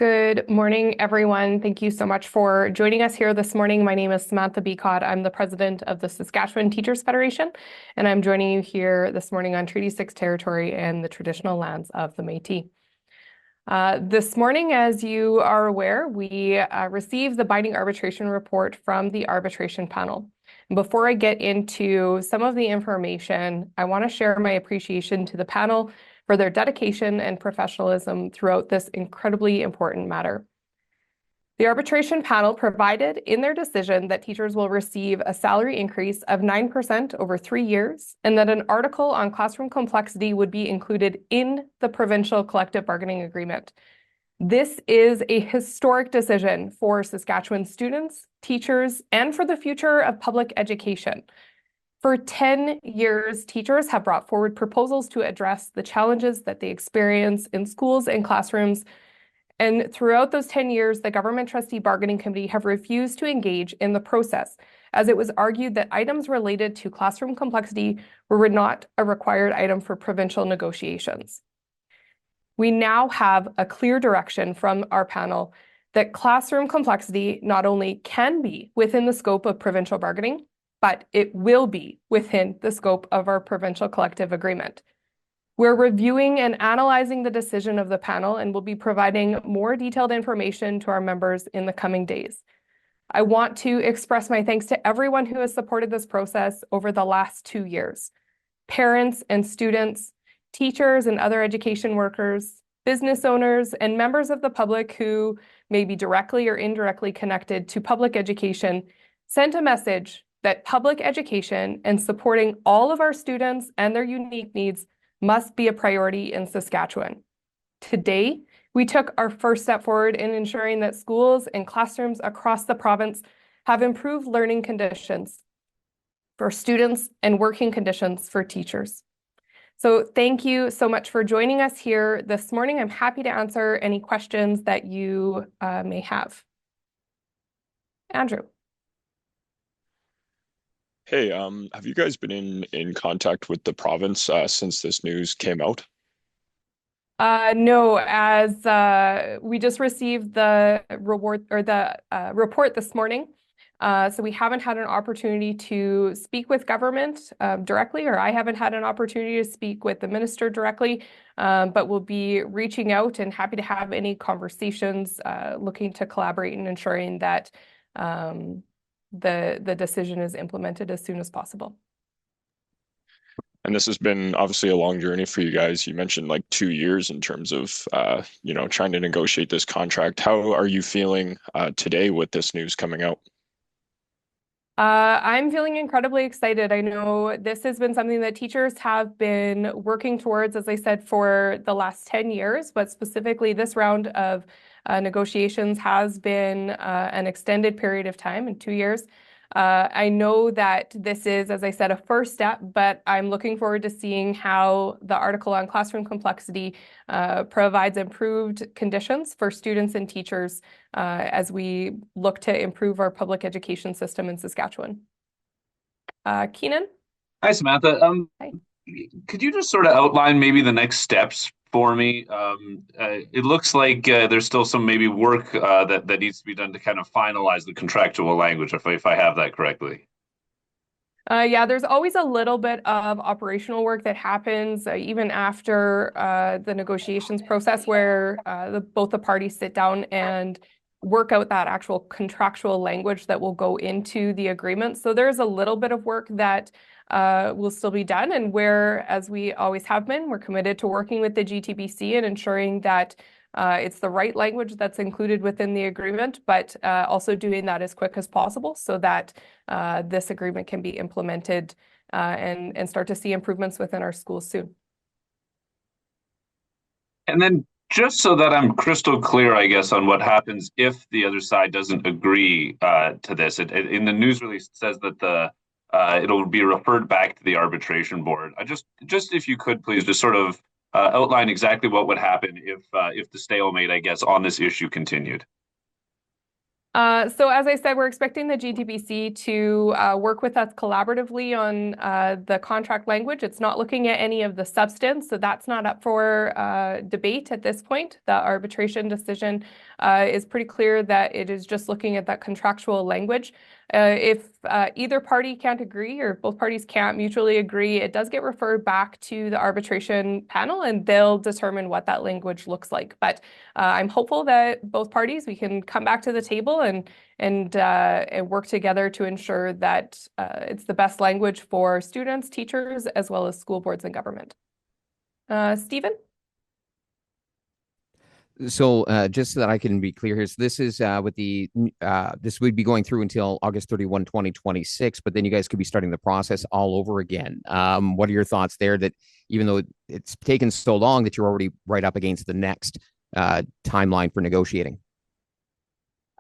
Good morning, everyone. Thank you so much for joining us here this morning. My name is Samantha Beacott. I'm the president of the Saskatchewan Teachers Federation, and I'm joining you here this morning on Treaty 6 territory and the traditional lands of the Métis. This morning, as you are aware, we received the binding arbitration report from the arbitration panel. Before I get into some of the information, I want to share my appreciation to the panel for their dedication and professionalism throughout this incredibly important matter. The arbitration panel provided in their decision that teachers will receive a salary increase of 9% over 3 years, and that an article on classroom complexity would be included in the provincial collective bargaining agreement. This is a historic decision for Saskatchewan students, teachers, and for the future of public education. For 10 years, teachers have brought forward proposals to address the challenges that they experience in schools and classrooms. And throughout those 10 years, the Government Trustee Bargaining Committee have refused to engage in the process, as it was argued that items related to classroom complexity were not a required item for provincial negotiations. We now have a clear direction from our panel that classroom complexity not only can be within the scope of provincial bargaining, but it will be within the scope of our provincial collective agreement. We're reviewing and analyzing the decision of the panel and will be providing more detailed information to our members in the coming days. I want to express my thanks to everyone who has supported this process over the last 2 years. Parents and students, teachers and other education workers, business owners, and members of the public who may be directly or indirectly connected to public education sent a message that public education and supporting all of our students and their unique needs must be a priority in Saskatchewan. Today, we took our first step forward in ensuring that schools and classrooms across the province have improved learning conditions for students and working conditions for teachers. So thank you so much for joining us here this morning. I'm happy to answer any questions that you may have. Andrew. Hey, have you guys been in contact with the province since this news came out? No, as we just received the report this morning. So we haven't had an opportunity to speak with government directly, or I haven't had an opportunity to speak with the minister directly, but we'll be reaching out and happy to have any conversations looking to collaborate and ensuring that the decision is implemented as soon as possible. And this has been obviously a long journey for you guys. You mentioned like 2 years in terms of trying to negotiate this contract. How are you feeling today with this news coming out? I'm feeling incredibly excited. I know this has been something that teachers have been working towards, as I said, for the last 10 years, but specifically this round of negotiations has been an extended period of time in 2 years. I know that this is, as I said, a first step, but I'm looking forward to seeing how the article on classroom complexity provides improved conditions for students and teachers as we look to improve our public education system in Saskatchewan. Keenan? Hi, Samantha. Hi. Could you just sort of outline maybe the next steps for me? It looks like there's still some maybe work that needs to be done to kind of finalize the contractual language, if I have that correctly. Yeah, there's always a little bit of operational work that happens even after the negotiations process where both the parties sit down and work out that actual contractual language that will go into the agreement. So there's a little bit of work that will still be done, and where, as we always have been, we're committed to working with the GTBC and ensuring that it's the right language that's included within the agreement, but also doing that as quick as possible so that this agreement can be implemented and start to see improvements within our schools soon. And then just so that I'm crystal clear, I guess, on what happens if the other side doesn't agree to this, in the news release it says that it'll be referred back to the arbitration board. Just if you could please just sort of outline exactly what would happen if the stalemate, I guess, on this issue continued. So as I said, we're expecting the GTBC to work with us collaboratively on the contract language. It's not looking at any of the substance, so that's not up for debate at this point. The arbitration decision is pretty clear that it is just looking at that contractual language. If either party can't agree or both parties can't mutually agree, it does get referred back to the arbitration panel and they'll determine what that language looks like. But I'm hopeful that both parties, we can come back to the table and work together to ensure that it's the best language for students, teachers, as well as school boards and government. Stephen? So just so that I can be clear here, so this is with the this would be going through until August 31, 2026, but then you guys could be starting the process all over again. What are your thoughts there, that even though it's taken so long that you're already right up against the next timeline for negotiating?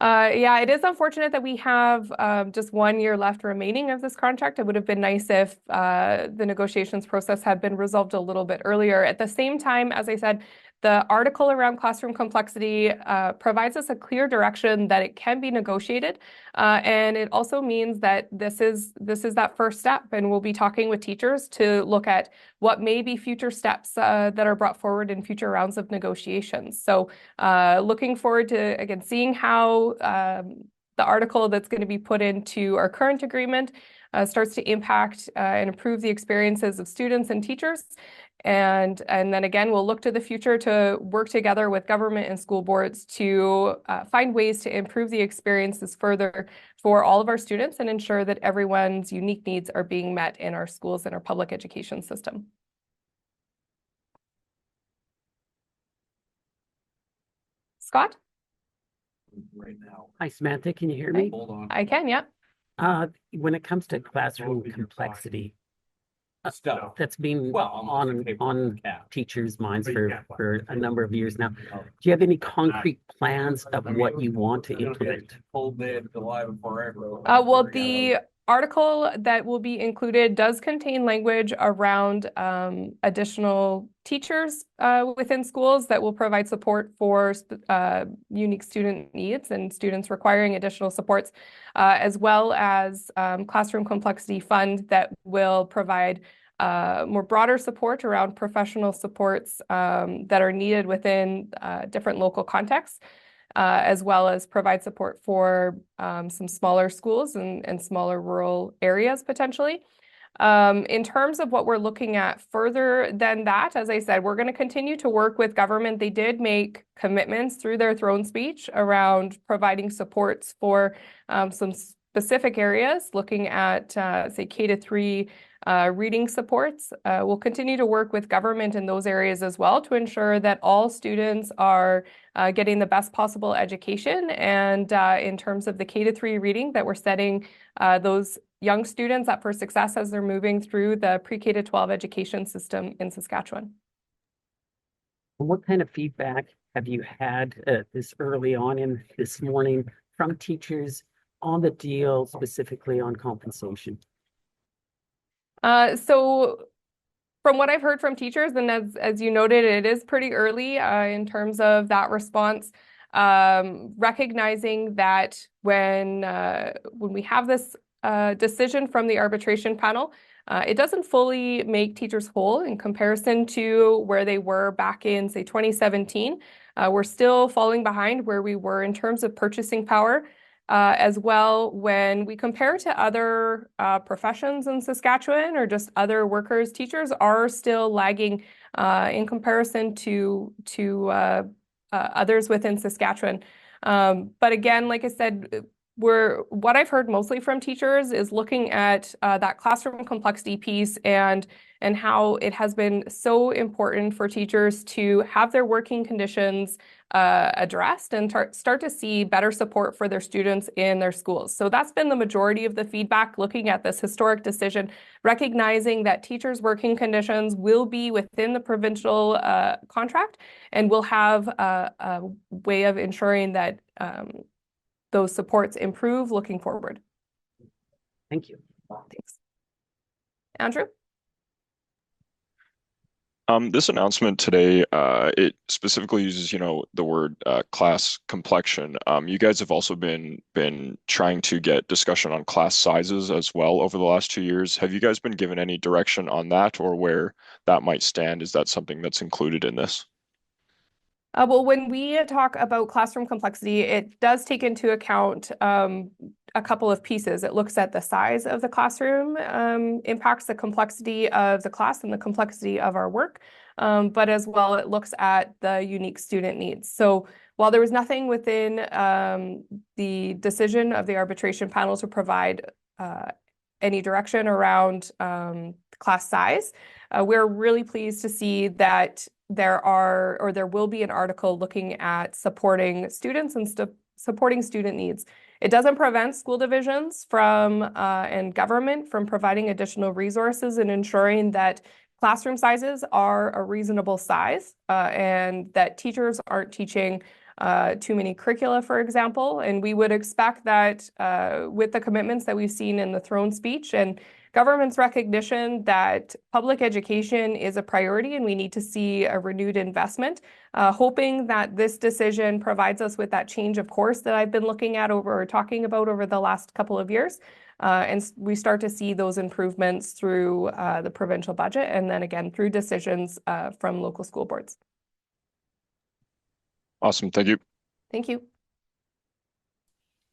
Yeah, it is unfortunate that we have just 1 year left remaining of this contract. It would have been nice if the negotiations process had been resolved a little bit earlier. At the same time, as I said, the article around classroom complexity provides us a clear direction that it can be negotiated. And it also means that this is that first step, and we'll be talking with teachers to look at what may be future steps that are brought forward in future rounds of negotiations. So looking forward to, again, seeing how the article that's going to be put into our current agreement starts to impact and improve the experiences of students and teachers. And then again, we'll look to the future to work together with government and school boards to find ways to improve the experiences further for all of our students and ensure that everyone's unique needs are being met in our schools and our public education system. Scott? Right now. Hi, Samantha, can you hear me? Hold on. I can, yeah. When it comes to classroom complexity, Stuff. that's been on teachers' minds for a number of years now. Do Do you have any concrete plans of what you want to implement? Well, The article that will be included does contain language around additional teachers within schools that will provide support for unique student needs and students requiring additional supports, as well as classroom complexity fund that will provide more broader support around professional supports that are needed within different local contexts. As well as provide support for some smaller schools and smaller rural areas potentially. In terms of what we're looking at further than that, as I said, we're going to continue to work with government. They did make commitments through their throne speech around providing supports for some specific areas, looking at, say, K-3 reading supports. We'll continue to work with government in those areas as well to ensure that all students are getting the best possible education. And in terms of the K-3 reading, that we're setting those young students up for success as they're moving through the pre-K to 12 education system in Saskatchewan. What kind of feedback have you had this early on in this morning from teachers on the deal, specifically on compensation? So from what I've heard from teachers, and as you noted, it is pretty early in terms of that response, recognizing that when we have this decision from the arbitration panel, it doesn't fully make teachers whole in comparison to where they were back in, say, 2017. We're still falling behind where we were in terms of purchasing power. As well, when we compare to other professions in Saskatchewan or just other workers, teachers are still lagging in comparison to others within Saskatchewan. But again, like I said, what I've heard mostly from teachers is looking at that classroom complexity piece and how it has been so important for teachers to have their working conditions addressed and start to see better support for their students in their schools. So that's been the majority of the feedback, looking at this historic decision, recognizing that teachers' working conditions will be within the provincial contract and will have a way of ensuring that those supports improve looking forward. Thank you. Thanks. Andrew? This announcement today, it specifically uses, the word class complexion. You guys have also been trying to get discussion on class sizes as well over the last 2 years. Have you guys been given any direction on that or where that might stand? Is that something that's included in this? Well, when we talk about classroom complexity, it does take into account a couple of pieces. It looks at the size of the classroom, impacts the complexity of the class and the complexity of our work, but as well, it looks at the unique student needs. So while there was nothing within the decision of the arbitration panel to provide any direction around class size, we're really pleased to see that there will be an article looking at supporting students and supporting student needs. It doesn't prevent school divisions and government from providing additional resources and ensuring that classroom sizes are a reasonable size and that teachers aren't teaching too many curricula, for example. And we would expect that with the commitments that we've seen in the throne speech and government's recognition that public education is a priority and we need to see a renewed investment, hoping that this decision provides us with that change of course that I've been talking about over the last couple of years. And we start to see those improvements through the provincial budget and then again through decisions from local school boards. Awesome. Thank you. Thank you.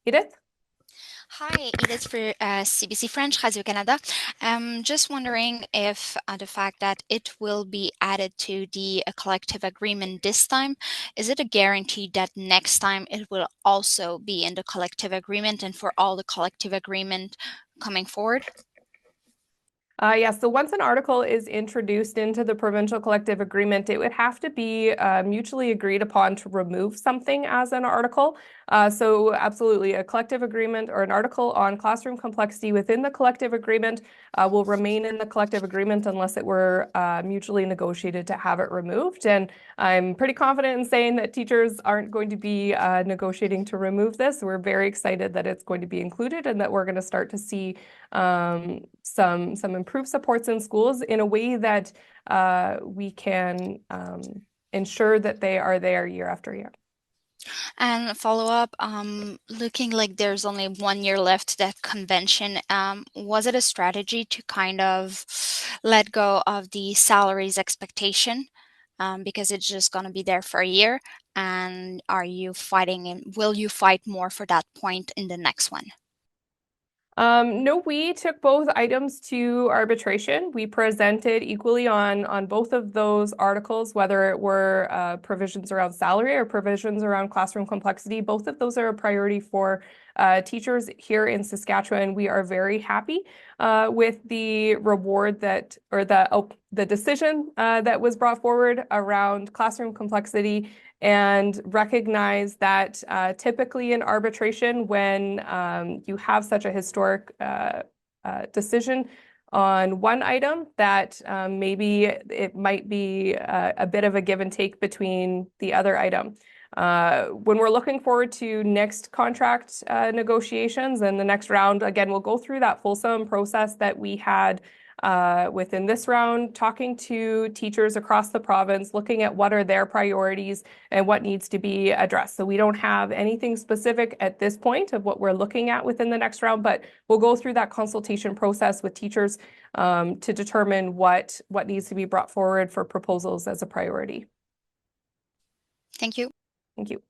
Edith? Hi, Edith for CBC French, Radio-Canada. Just wondering if the fact that it will be added to the collective agreement this time, is it a guarantee that next time it will also be in the collective agreement and for all the collective agreement coming forward? Yes, so once an article is introduced into the provincial collective agreement, it would have to be mutually agreed upon to remove something as an article. So absolutely, a collective agreement or an article on classroom complexity within the collective agreement will remain in the collective agreement unless it were mutually negotiated to have it removed. And I'm pretty confident in saying that teachers aren't going to be negotiating to remove this. We're very excited that it's going to be included and that we're going to start to see some improved supports in schools in a way that we can ensure that they are there year after year. And follow up, looking like there's only 1 year left to that convention, was it a strategy to kind of let go of the salaries expectation because it's just going to be there for a year? And are you fighting and will you fight more for that point in the next one? No, we took both items to arbitration. We presented equally on both of those articles, whether it were provisions around salary or provisions around classroom complexity. Both of those are a priority for teachers here in Saskatchewan. We are very happy with the reward the decision that was brought forward around classroom complexity, and recognize that typically in arbitration, when you have such a historic decision on one item, that maybe it might be a bit of a give and take between the other item. When we're looking forward to next contract negotiations and the next round, again, we'll go through that fulsome process that we had within this round, talking to teachers across the province, looking at what are their priorities and what needs to be addressed. So we don't have anything specific at this point of what we're looking at within the next round, but we'll go through that consultation process with teachers to determine what needs to be brought forward for proposals as a priority. Thank you. Thank you.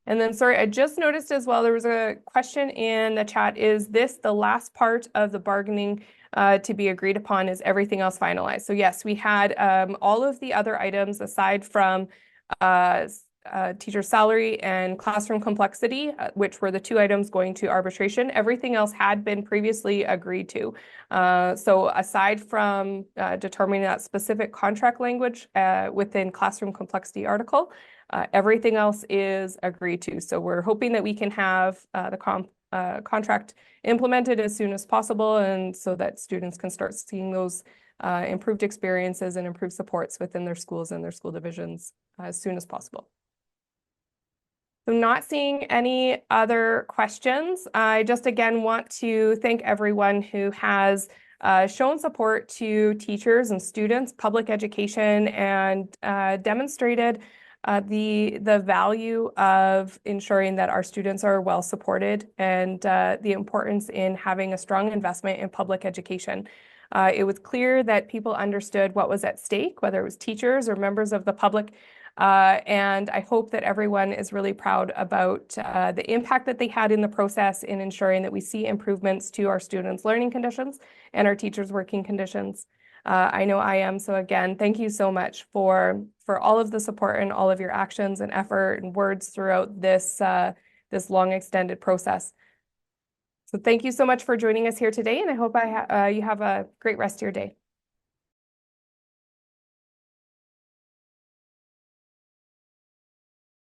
And then, sorry, I just noticed as well, there was a question in the chat. Is this the last part of the bargaining to be agreed upon? Is everything else finalized? So yes, we had all of the other items aside from teacher salary and classroom complexity, which were the two items going to arbitration. Everything else had been previously agreed to. So aside from determining that specific contract language within classroom complexity article, everything else is agreed to. So we're hoping that we can have the contract implemented as soon as possible, and so that students can start seeing those improved experiences and improved supports within their schools and their school divisions as soon as possible. So not seeing any other questions. I just again want to thank everyone who has shown support to teachers and students, public education, and demonstrated the value of ensuring that our students are well supported and the importance in having a strong investment in public education. It was clear that people understood what was at stake, whether it was teachers or members of the public. And I hope that everyone is really proud about the impact that they had in the process in ensuring that we see improvements to our students' learning conditions and our teachers' working conditions. I know I am. So again, thank you so much for all of the support and all of your actions and effort and words throughout this this long extended process. So thank you so much for joining us here today, and I hope you have a great rest of your day.